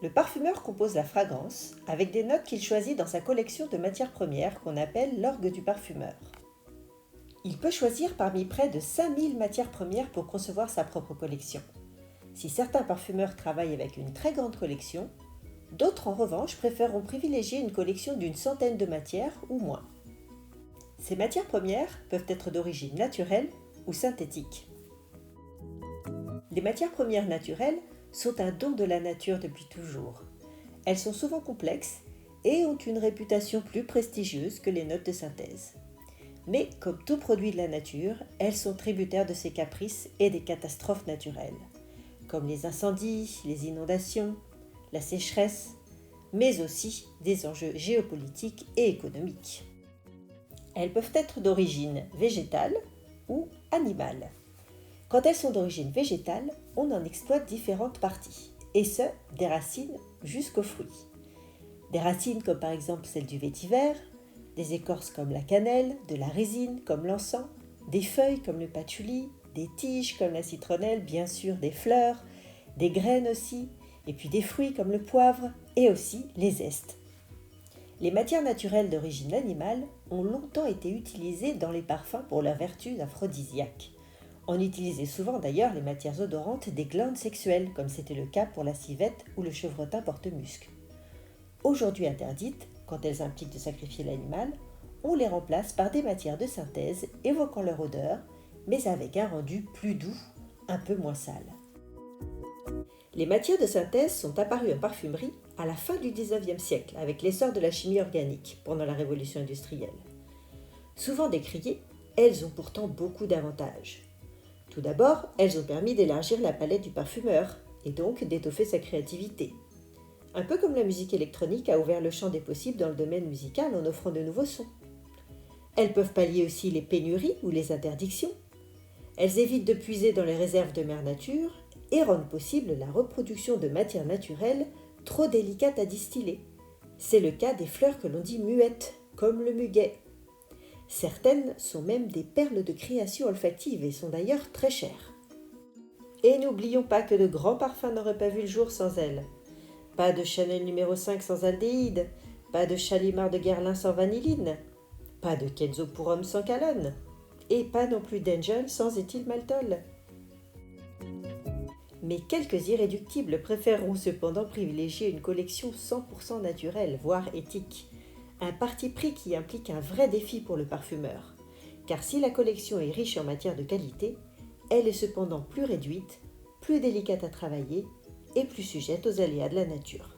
Le parfumeur compose la fragrance avec des notes qu'il choisit dans sa collection de matières premières qu'on appelle l'orgue du parfumeur. Il peut choisir parmi près de 5000 matières premières pour concevoir sa propre collection. Si certains parfumeurs travaillent avec une très grande collection, d'autres en revanche préféreront privilégier une collection d'une centaine de matières ou moins. Ces matières premières peuvent être d'origine naturelle ou synthétique. Les matières premières naturelles sont un don de la nature depuis toujours. Elles sont souvent complexes et ont une réputation plus prestigieuse que les notes de synthèse. Mais comme tout produit de la nature, elles sont tributaires de ses caprices et des catastrophes naturelles, comme les incendies, les inondations, la sécheresse, mais aussi des enjeux géopolitiques et économiques. Elles peuvent être d'origine végétale ou animale. Quand elles sont d'origine végétale, on en exploite différentes parties, et ce, des racines jusqu'aux fruits. Des racines comme par exemple celles du vétiver, des écorces comme la cannelle, de la résine comme l'encens, des feuilles comme le patchouli, des tiges comme la citronnelle, bien sûr des fleurs, des graines aussi, et puis des fruits comme le poivre, et aussi les zestes. Les matières naturelles d'origine animale ont longtemps été utilisées dans les parfums pour leurs vertus aphrodisiaques. On utilisait souvent d'ailleurs les matières odorantes des glandes sexuelles, comme c'était le cas pour la civette ou le chevreautin porte-musc. Aujourd'hui interdites, quand elles impliquent de sacrifier l'animal, on les remplace par des matières de synthèse évoquant leur odeur, mais avec un rendu plus doux, un peu moins sale. Les matières de synthèse sont apparues en parfumerie à la fin du XIXe siècle, avec l'essor de la chimie organique pendant la Révolution industrielle. Souvent décriées, elles ont pourtant beaucoup d'avantages. Tout d'abord, elles ont permis d'élargir la palette du parfumeur, et donc d'étoffer sa créativité. Un peu comme la musique électronique a ouvert le champ des possibles dans le domaine musical en offrant de nouveaux sons. Elles peuvent pallier aussi les pénuries ou les interdictions. Elles évitent de puiser dans les réserves de mère nature et rendent possible la reproduction de matières naturelles trop délicates à distiller. C'est le cas des fleurs que l'on dit muettes, comme le muguet. Certaines sont même des perles de création olfactive et sont d'ailleurs très chères. Et n'oublions pas que de grands parfums n'auraient pas vu le jour sans elles. Pas de Chanel numéro 5 sans aldéhyde, pas de Shalimar de Guerlain sans vanilline, pas de Kenzo pour homme sans calone, et pas non plus d'Angel sans éthylmaltol. Mais quelques irréductibles préféreront cependant privilégier une collection 100% naturelle, voire éthique. Un parti pris qui implique un vrai défi pour le parfumeur. Car si la collection est riche en matière de qualité, elle est cependant plus réduite, plus délicate à travailler et plus sujette aux aléas de la nature.